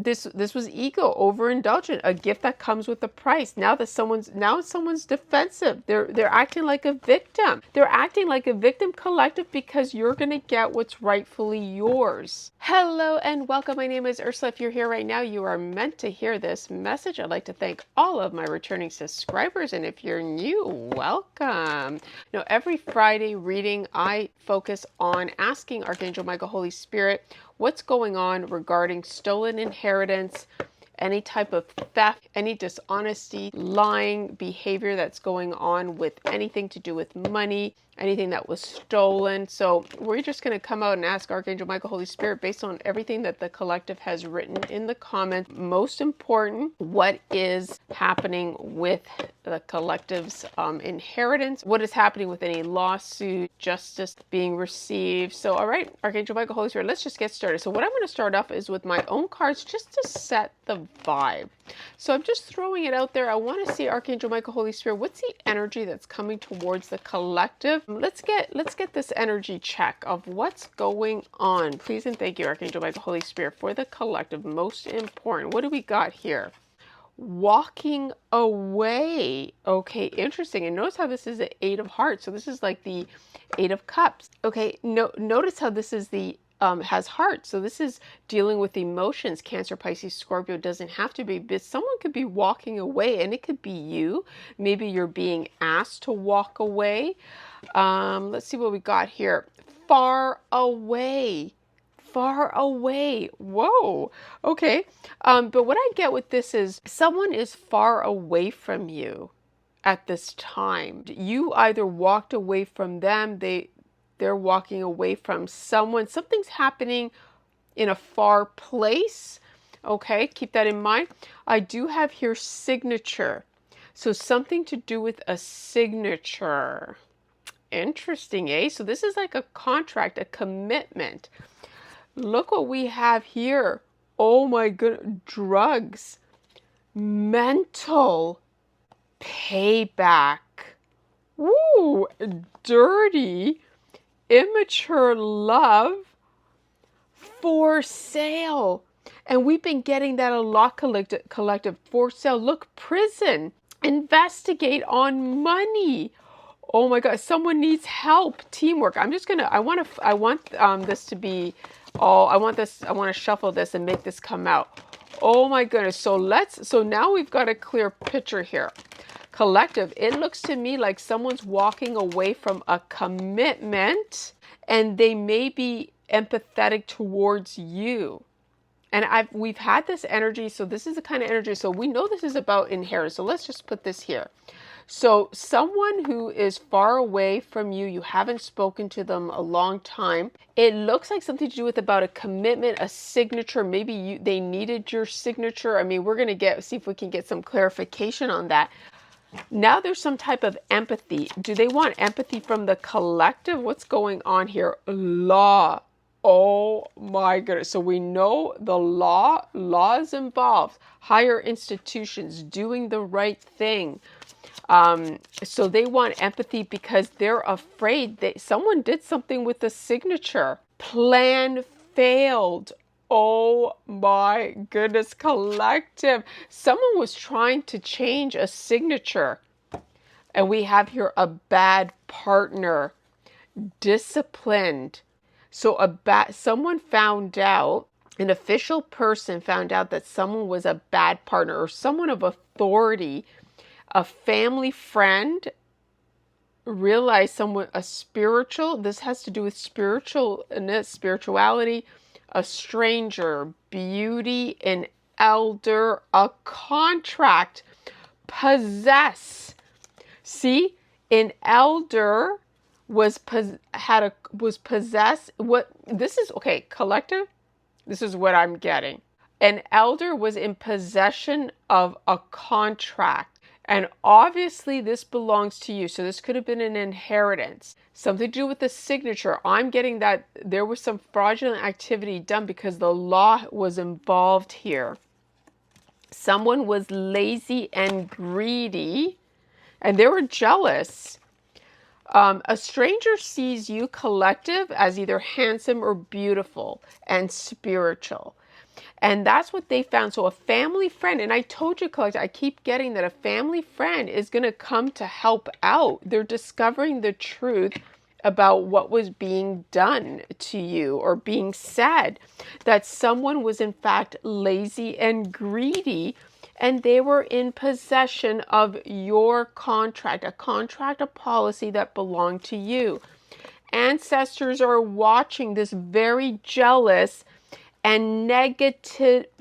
This was ego, overindulgent, a gift that comes with a price. Now someone's defensive. They're acting like a victim. They're acting like a victim collective because you're gonna get what's rightfully yours. Hello and welcome. My name is Ursula. If you're here right now, you are meant to hear this message. I'd like to thank all of my returning subscribers, and if you're new, welcome. Now, every Friday reading, I focus on asking Archangel Michael, Holy Spirit, what's going on regarding stolen inheritance, any type of theft, any dishonesty, lying behavior that's going on with anything to do with money, anything that was stolen. So we're just going to come out and ask Archangel Michael, Holy Spirit, based on everything that the collective has written in the comments. Most important, what is happening with the collective's inheritance? What is happening with any lawsuit, justice being received? So, all right, Archangel Michael, Holy Spirit, let's just get started. So what I'm going to start off is with my own cards just to set the vibe. So I'm just throwing it out there. I want to see Archangel Michael, Holy Spirit, what's the energy that's coming towards the collective? Let's get this energy check of what's going on. Please and thank you, Archangel Michael, Holy Spirit, for the collective. Most important. What do we got here? Walking away. Okay, interesting. And notice how this is the Eight of Hearts. So this is like the Eight of Cups. Okay, notice how this is the has heart. So this is dealing with emotions. Cancer, Pisces, Scorpio, doesn't have to be, but someone could be walking away, and it could be you. Maybe you're being asked to walk away. Let's see what we got here. Far away. Far away. Whoa. Okay. But what I get with this is someone is far away from you at this time. You either walked away from them, they're walking away from someone. Something's happening in a far place. Okay, keep that in mind. I do have here signature. So something to do with a signature. Interesting, eh? So this is like a contract, a commitment. Look what we have here. Oh my goodness. Drugs. Mental. Payback. Woo! Dirty. Immature love. For sale. And we've been getting that a lot, collective. For sale. Look, prison. Investigate on money. Oh my God, someone needs help. Teamwork. I want this to be all, I want to shuffle this and make this come out. Oh my goodness. So now we've got a clear picture here. Collective, it looks to me like someone's walking away from a commitment, and they may be empathetic towards you. And we've had this energy, so this is the kind of energy, so we know this is about inheritance. So let's just put this here. So someone who is far away from you, you haven't spoken to them a long time. It looks like something to do with about a commitment, a signature. Maybe they needed your signature. I mean, we're going to see if we can get some clarification on that. Now there's some type of empathy. Do they want empathy from the collective? What's going on here? Law. Oh my goodness. So we know the laws involved, higher institutions doing the right thing. So they want empathy because they're afraid that someone did something with the signature. Plan failed. Oh my goodness, collective. Someone was trying to change a signature. And we have here a bad partner. Disciplined. So someone found out, an official person found out that someone was a bad partner or someone of authority. A family friend realized this has to do with spirituality, a stranger, beauty, an elder, a contract, possess. See, an elder was possessed. Okay, collective, this is what I'm getting. An elder was in possession of a contract. And obviously this belongs to you. So this could have been an inheritance. Something to do with the signature. I'm getting that there was some fraudulent activity done because the law was involved here. Someone was lazy and greedy, and they were jealous. A stranger sees you, collective, as either handsome or beautiful and spiritual. And that's what they found. So a family friend, and I told you, collector, I keep getting that a family friend is going to come to help out. They're discovering the truth about what was being done to you or being said, that someone was in fact lazy and greedy, and they were in possession of your contract, a policy that belonged to you. Ancestors are watching this very jealous and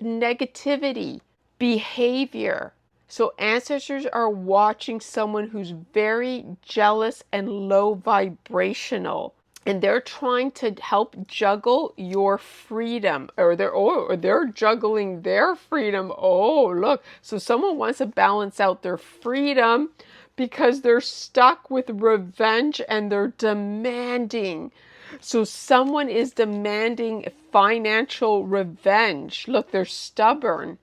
negativity behavior. So ancestors are watching someone who's very jealous and low vibrational, and they're trying to help juggle your freedom, or they're juggling their freedom. Oh, look. So someone wants to balance out their freedom because they're stuck with revenge and they're demanding. So someone is demanding financial revenge. Look, they're stubborn.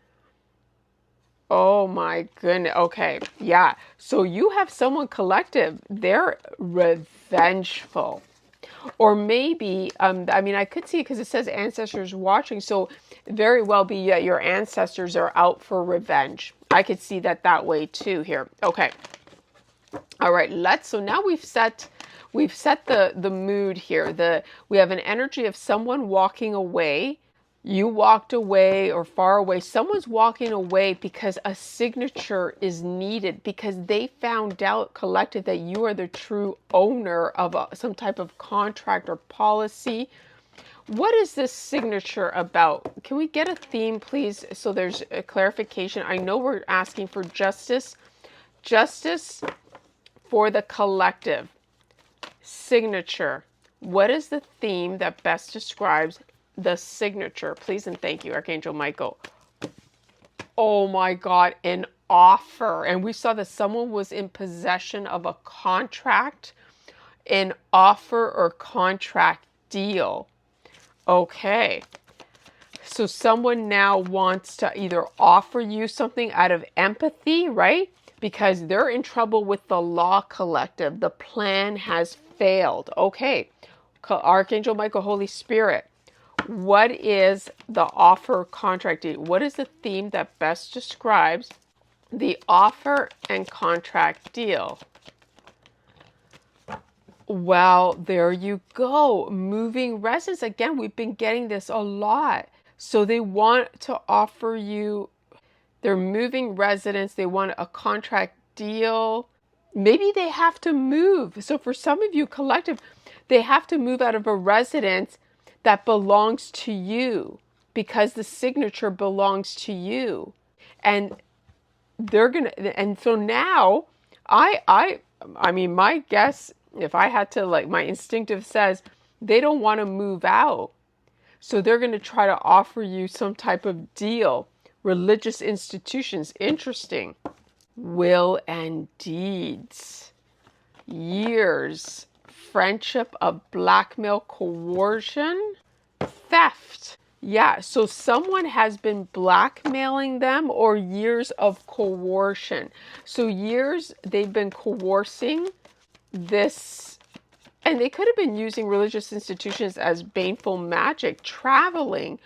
Oh my goodness. Okay. Yeah. So you have someone, collective, they're revengeful. Or maybe, I mean, I could see it because it says ancestors watching. So very well be your ancestors are out for revenge. I could see that way too here. Okay. All right. So now we've set the mood here. We have an energy of someone walking away. You walked away or far away. Someone's walking away because a signature is needed, because they found out, collective, that you are the true owner of some type of contract or policy. What is this signature about? Can we get a theme, please? So there's a clarification. I know we're asking for justice. Justice for the collective. Signature. What is the theme that best describes the signature? Please and thank you, Archangel Michael. Oh my God, an offer. And we saw that someone was in possession of a contract, an offer or contract deal. Okay. So someone now wants to either offer you something out of empathy, right? Because they're in trouble with the law, collective. The plan has failed. Okay. Archangel Michael, Holy Spirit. What is the offer contract deal? What is the theme that best describes the offer and contract deal? Well, there you go. Moving residence. Again, we've been getting this a lot. So they want to offer you, they're moving residence. They want a contract deal. Maybe they have to move. So for some of you, collective, they have to move out of a residence that belongs to you because the signature belongs to you. And they're going to, and so now I mean, my guess, if I had to, like, my instinctive says they don't want to move out. So they're going to try to offer you some type of deal. Religious institutions. Interesting. Will and deeds. Years. Friendship of blackmail, coercion, theft. Yeah, so someone has been blackmailing them, or years of coercion. So years they've been coercing this, and they could have been using religious institutions as baneful magic, traveling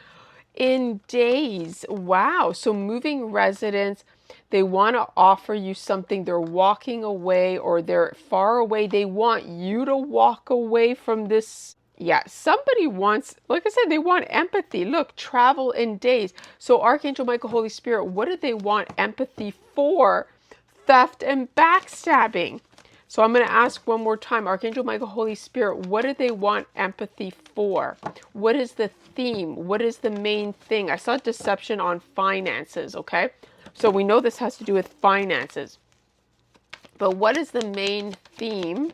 in days. Wow. So moving residence, they want to offer you something. They're walking away, or they're far away. They want you to walk away from this. Yeah, somebody wants, like I said, they want empathy. Look, travel in days. So Archangel Michael, Holy Spirit, what do they want empathy for? Theft and backstabbing. So I'm going to ask one more time, Archangel Michael, Holy Spirit, what do they want empathy for? What is the theme? What is the main thing? I saw deception on finances, okay? So we know this has to do with finances. But what is the main theme?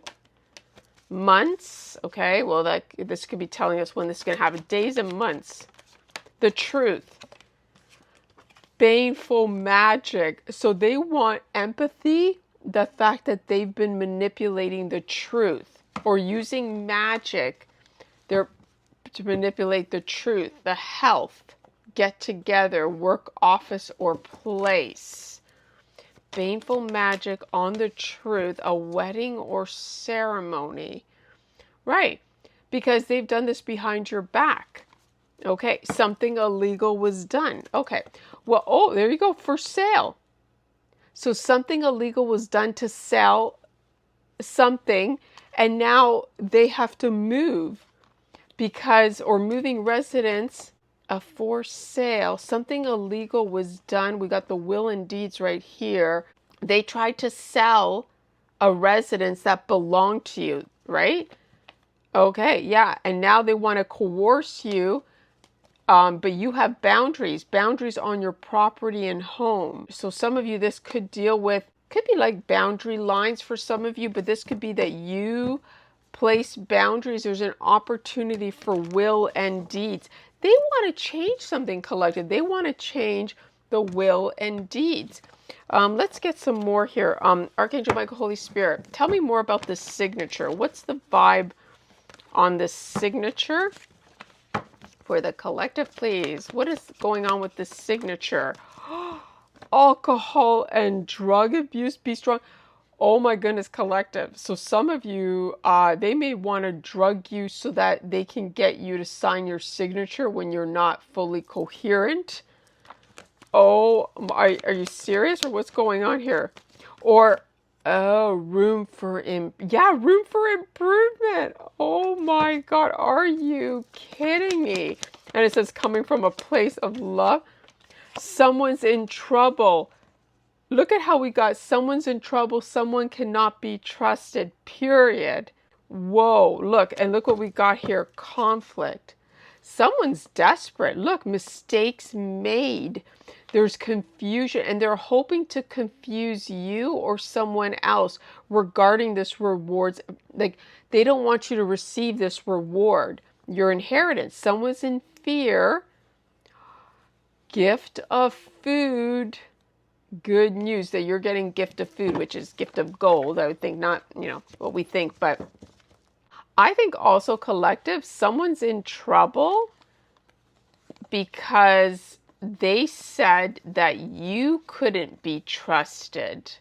Months, okay? Well, this could be telling us when this is going to happen. Days and months. The truth. Baneful magic. So they want empathy. The fact that they've been manipulating the truth or using magic to manipulate the truth, the health, get together, work, office, or place. Baneful magic on the truth, a wedding or ceremony. Right, because they've done this behind your back. Okay, something illegal was done. Okay, well, oh, there you go, for sale. So something illegal was done to sell something, and now they have to move because, or moving residents, for sale. Something illegal was done. We got the will and deeds right here. They tried to sell a residence that belonged to you, right? Okay, yeah. And now they want to coerce you, but you have boundaries on your property and home. So some of you, this could deal with, could be like boundary lines for some of you, but this could be that you place boundaries. There's an opportunity for will and deeds. They want to change something, collective. They want to change the will and deeds. Let's get some more here. Archangel Michael, Holy Spirit, tell me more about this signature. What's the vibe on this signature for the collective, please? What is going on with this signature? Alcohol and drug abuse, be strong. Oh my goodness, collective. So some of you, they may want to drug you so that they can get you to sign your signature when you're not fully coherent. Oh, are you serious, or what's going on here? Or, oh, room for improvement. Oh my God, are you kidding me? And it says coming from a place of love. Someone's in trouble. Look at how we got someone's in trouble. Someone cannot be trusted, period. Whoa, look, and look what we got here. Conflict. Someone's desperate. Look, mistakes made. There's confusion, and they're hoping to confuse you or someone else regarding this rewards. Like, they don't want you to receive this reward, your inheritance. Someone's in fear. Gift of food. Good news that you're getting gift of food, which is gift of gold. I would think, not, what we think, but I think also collective, someone's in trouble because they said that you couldn't be trusted.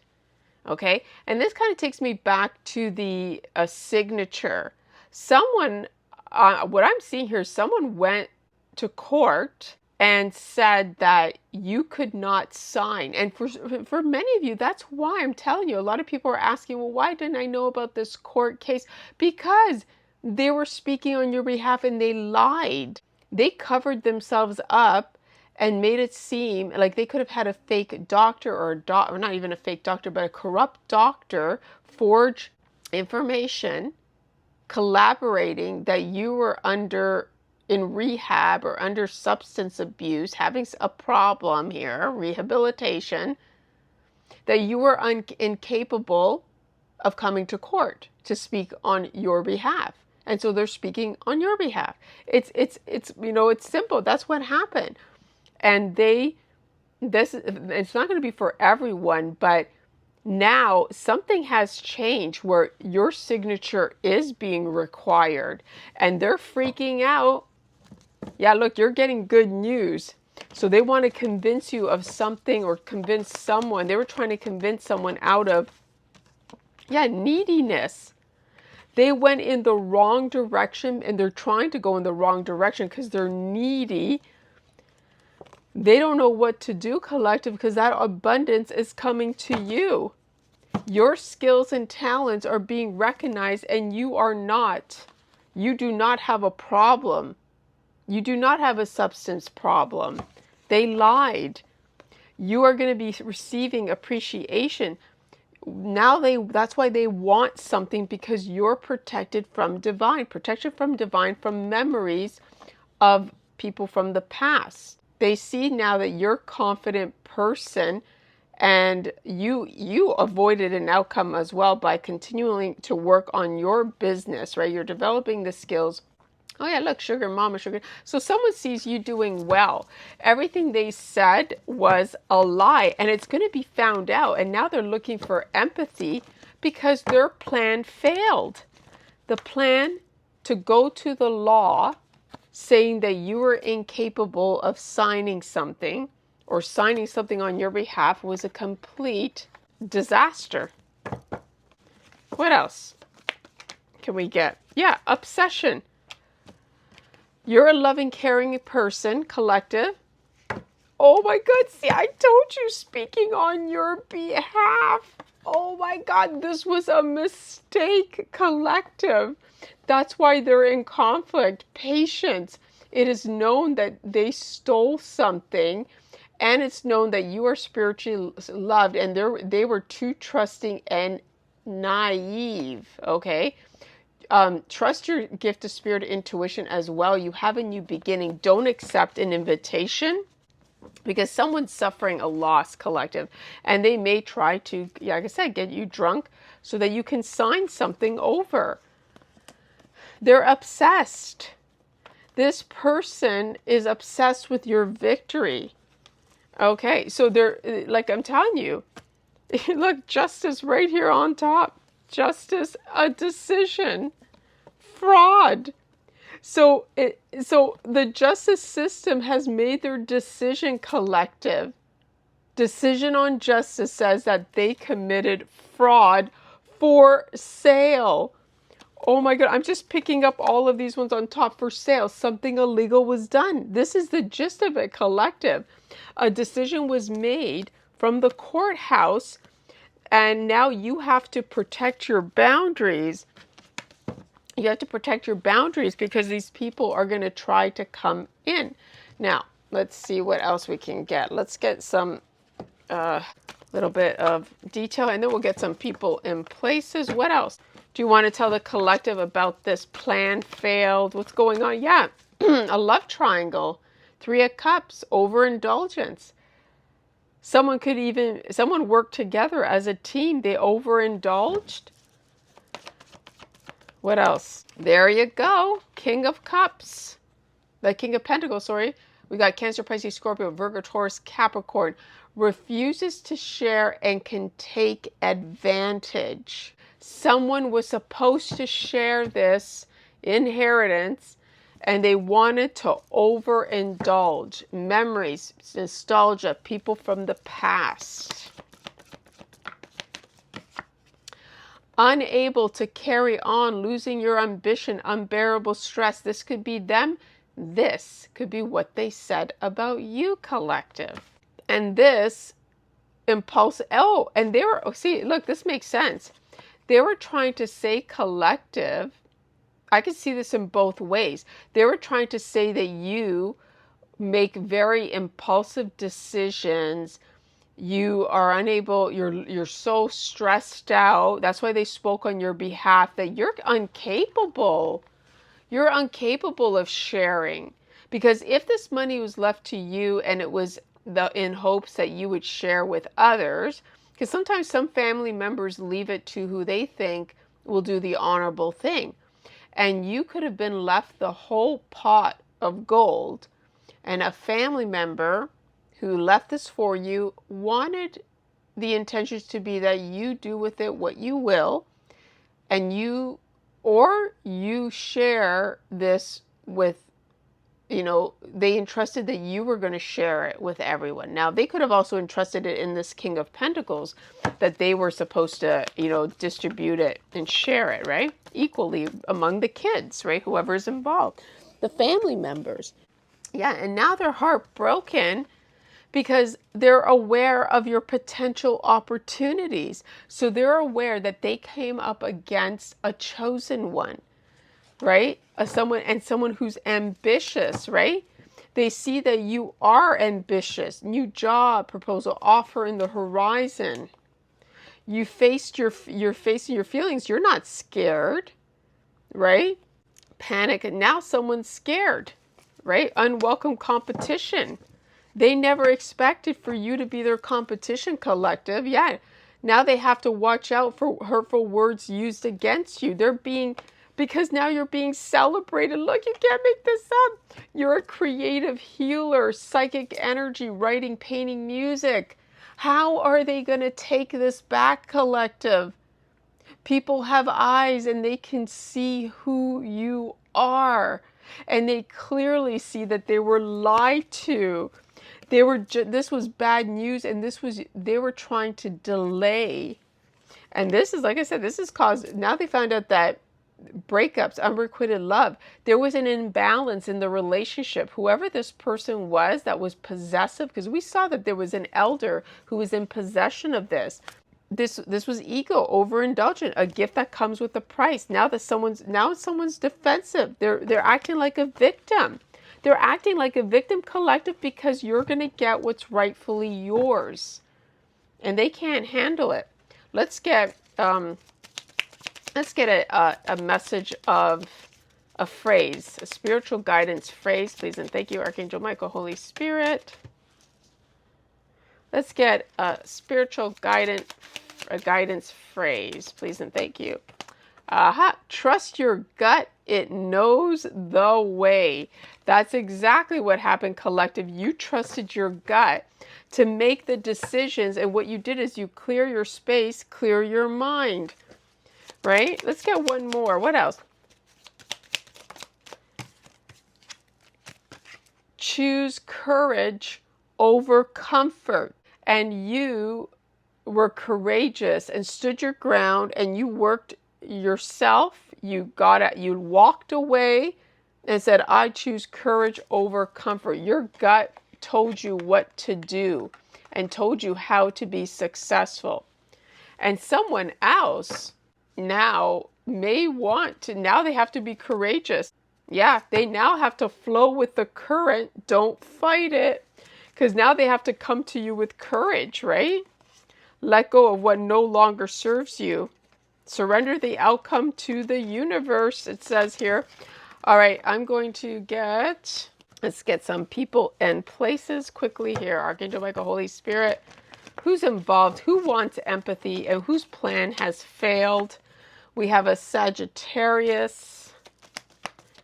Okay. And this kind of takes me back to the signature. Someone, what I'm seeing here, someone went to court and said that you could not sign. And for many of you, that's why I'm telling you, a lot of people are asking, well, why didn't I know about this court case? Because they were speaking on your behalf and they lied. They covered themselves up and made it seem like they could have had a fake doctor or not even a fake doctor, but a corrupt doctor forge information, collaborating that you were in rehab or under substance abuse, having a problem here, rehabilitation, that you were incapable of coming to court to speak on your behalf. And so they're speaking on your behalf. It's simple. That's what happened. And it's not going to be for everyone, but now something has changed where your signature is being required and they're freaking out. Yeah, look, you're getting good news. So they want to convince you of something or convince someone. They were trying to convince someone out of, neediness. They went in the wrong direction and they're trying to go in the wrong direction because they're needy. They don't know what to do, collective, because that abundance is coming to you. Your skills and talents are being recognized and you are not. You do not have a problem. You do not have a substance problem. They lied. You are going to be receiving appreciation. Now that's why they want something, because you're protected from divine. Protection from divine, from memories of people from the past. They see now that you're a confident person and you avoided an outcome as well by continuing to work on your business, right? You're developing the skills. Oh yeah, look, sugar mama, sugar. So someone sees you doing well. Everything they said was a lie and it's going to be found out. And now they're looking for empathy because their plan failed. The plan to go to the law saying that you were incapable of signing something or signing something on your behalf was a complete disaster. What else can we get? Yeah, obsession. You're a loving, caring person, collective. Oh my God, see, I told you, speaking on your behalf. Oh my God, this was a mistake, collective. That's why they're in conflict. Patience. It is known that they stole something, and it's known that you are spiritually loved, and they were too trusting and naive, okay? Trust your gift of spirit intuition as well. You have a new beginning. Don't accept an invitation, because someone's suffering a loss, collective, and they may try to, like I said, get you drunk so that you can sign something over. They're obsessed. This person is obsessed with your victory. Okay, so they're, like I'm telling you, look, justice right here on top. Justice, a decision, fraud. So the justice system has made their decision, collective. Decision on justice says that they committed fraud for sale. Oh my God, I'm just picking up all of these ones on top. For sale. Something illegal was done. This is the gist of it, collective. A decision was made from the courthouse, and now you have to protect your boundaries. You have to protect your boundaries because these people are going to try to come in. Now, let's see what else we can get. Let's get some little bit of detail, and then we'll get some people in places. What else? Do you want to tell the collective about this plan failed? What's going on? Yeah, a love triangle. 3 of Cups, overindulgence. Someone worked together as a team. They overindulged. What else? There you go. King of Cups. The King of Pentacles, sorry. We got Cancer, Pisces, Scorpio, Virgo, Taurus, Capricorn. Refuses to share and can take advantage. Someone was supposed to share this inheritance, and they wanted to overindulge. Memories, nostalgia, people from the past. Unable to carry on, losing your ambition, unbearable stress. This could be them. This could be what they said about you, collective. And this impulse, oh, and they were, see, look, this makes sense. They were trying to say, collective, I can see this in both ways. They were trying to say that you make very impulsive decisions. You are unable, you're so stressed out. That's why they spoke on your behalf, that you're incapable. You're incapable of sharing. Because if this money was left to you and it was in hopes that you would share with others, because sometimes some family members leave it to who they think will do the honorable thing. And you could have been left the whole pot of gold, and a family member who left this for you wanted the intentions to be that you do with it what you will, and you share this with, they entrusted that you were going to share it with everyone. Now, they could have also entrusted it in this King of Pentacles, that they were supposed to, distribute it and share it, right? Equally among the kids, right? Whoever's involved, the family members. Yeah, and now they're heartbroken because they're aware of your potential opportunities. So they're aware that they came up against a chosen one, right? Someone who's ambitious, right? They see that you are ambitious. New job proposal, offer in the horizon. You're facing your feelings. You're not scared, right? Panic, and now someone's scared, right? Unwelcome competition. They never expected for you to be their competition, collective. Yeah. Now they have to watch out for hurtful words used against you. Because now you're being celebrated. Look, you can't make this up. You're a creative healer, psychic energy, writing, painting, music. How are they going to take this back, collective? People have eyes and they can see who you are. And they clearly see that they were lied to. This was bad news, and they were trying to delay. And this is, like I said, this has caused, now they found out that breakups, unrequited love. There was an imbalance in the relationship. Whoever this person was that was possessive, because we saw that there was an elder who was in possession of this. This was ego, overindulgent, a gift that comes with a price. Now someone's defensive. They're acting like a victim. They're acting like a victim collective because you're going to get what's rightfully yours, and they can't handle it. Let's get a message of a phrase, a spiritual guidance phrase, please, and thank you, Archangel Michael, Holy Spirit. Let's get a spiritual guidance phrase, please, and thank you. Trust your gut. It knows the way. That's exactly what happened, collective. You trusted your gut to make the decisions, and what you did is you clear your space, clear your mind, right? Let's get one more. What else? Choose courage over comfort. And you were courageous and stood your ground, and you worked yourself. You walked away and said, I choose courage over comfort. Your gut told you what to do and told you how to be successful. And someone else now may want to, now they have to be courageous. Yeah, they now have to flow with the current. Don't fight it, because now they have to come to you with courage, right? Let go of what no longer serves you. Surrender the outcome to the universe, it says here. All right, I'm going to let's get some people and places quickly here. Archangel Michael, Holy Spirit. Who's involved? Who wants empathy? And whose plan has failed? We have a Sagittarius.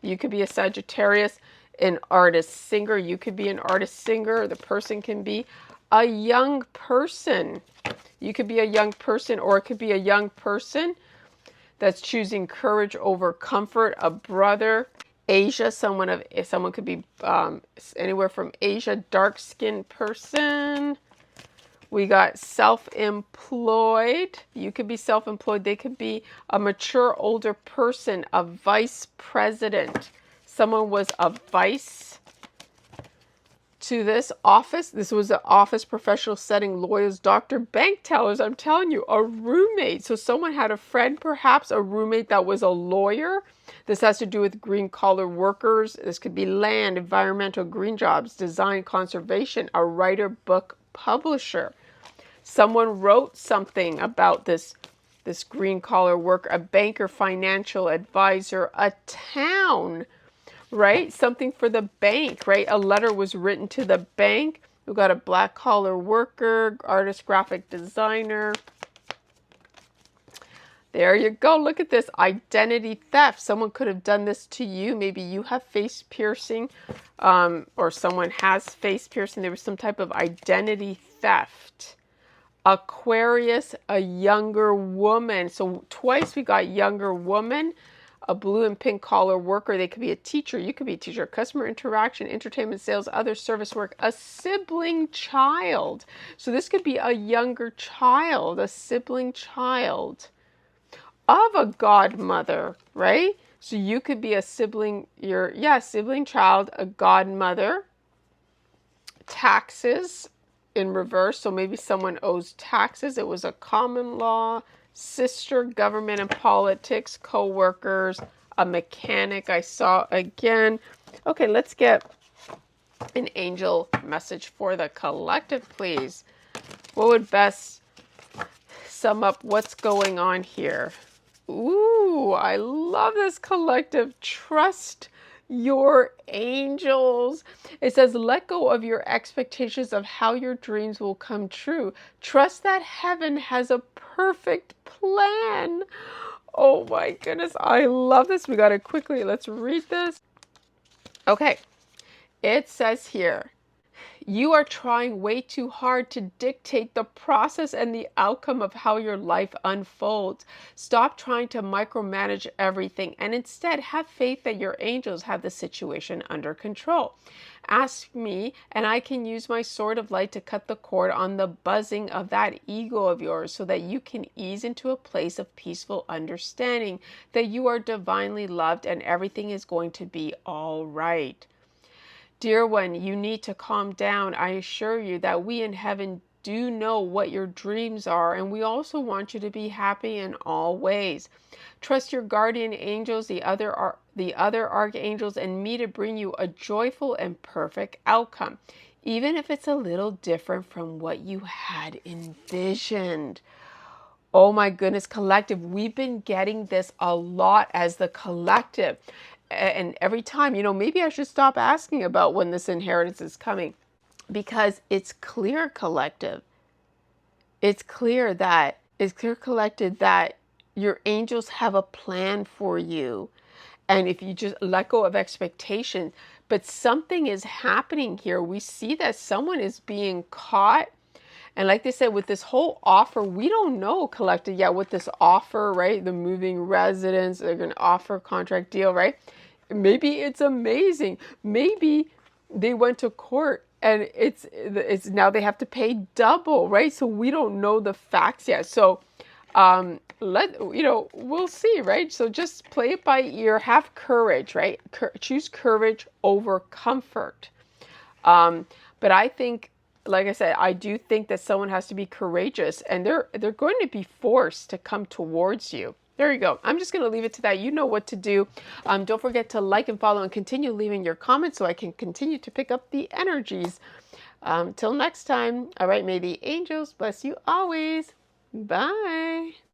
You could be a Sagittarius, an artist singer. You could be an artist singer. The person can be a young person. You could be a young person, or it could be a young person that's choosing courage over comfort. A brother. Asia, someone could be anywhere from Asia, dark-skinned person. We got self-employed. You could be self-employed. They could be a mature older person, a vice president. Someone was a vice to this office. This was an office professional setting, lawyers, doctor, bank tellers. I'm telling you, a roommate. So someone had a friend, perhaps a roommate that was a lawyer. This has to do with green collar workers. This could be land, environmental, green jobs, design, conservation, a writer, book publisher. Someone wrote something about this green collar worker, a banker, financial advisor, a town, right? Something for the bank, right? A letter was written to the bank. We've got a black collar worker, artist, graphic designer. There you go. Look at this. Identity theft. Someone could have done this to you. Maybe you have face piercing, or someone has face piercing. There was some type of identity theft. Aquarius, a younger woman. So twice we got younger woman, a blue and pink collar worker. They could be a teacher. You could be a teacher. Customer interaction, entertainment, sales, other service work. A sibling child. So this could be a younger child, a sibling child of a godmother, right? So you could be a sibling, sibling child, a godmother. Taxes in reverse. So maybe someone owes taxes. It was a common law. Sister, government and politics, co-workers, a mechanic I saw again. Okay, let's get an angel message for the collective, please. What would best sum up what's going on here? Ooh, I love this, collective. Trust your angels. It says, let go of your expectations of how your dreams will come true. Trust that heaven has a perfect plan. Oh my goodness, I love this. We got to quickly, let's read this. Okay, it says here, You are trying way too hard to dictate the process and the outcome of how your life unfolds. Stop trying to micromanage everything and instead have faith that your angels have the situation under control. Ask me, and I can use my sword of light to cut the cord on the buzzing of that ego of yours so that you can ease into a place of peaceful understanding that you are divinely loved and everything is going to be all right. Dear one, you need to calm down. I assure you that we in heaven do know what your dreams are, and we also want you to be happy in all ways. Trust your guardian angels, the other archangels, and me to bring you a joyful and perfect outcome, even if it's a little different from what you had envisioned. Oh my goodness, collective. We've been getting this a lot as the collective. And every time, maybe I should stop asking about when this inheritance is coming, because it's clear, collective. It's clear collective, that your angels have a plan for you. And if you just let go of expectation, but something is happening here. We see that someone is being caught. And like they said, with this whole offer, we don't know, collective, yet with this offer, right? The moving residence, they're going to offer contract deal, right? Maybe it's amazing. Maybe they went to court and it's now they have to pay double, right? So we don't know the facts yet. So we'll see, right? So just play it by ear, have courage, right? Choose courage over comfort. But I think, like I said, I do think that someone has to be courageous, and they're going to be forced to come towards you. There you go. I'm just going to leave it to that. You know what to do. Don't forget to like and follow and continue leaving your comments so I can continue to pick up the energies. Till next time. All right. May the angels bless you always. Bye.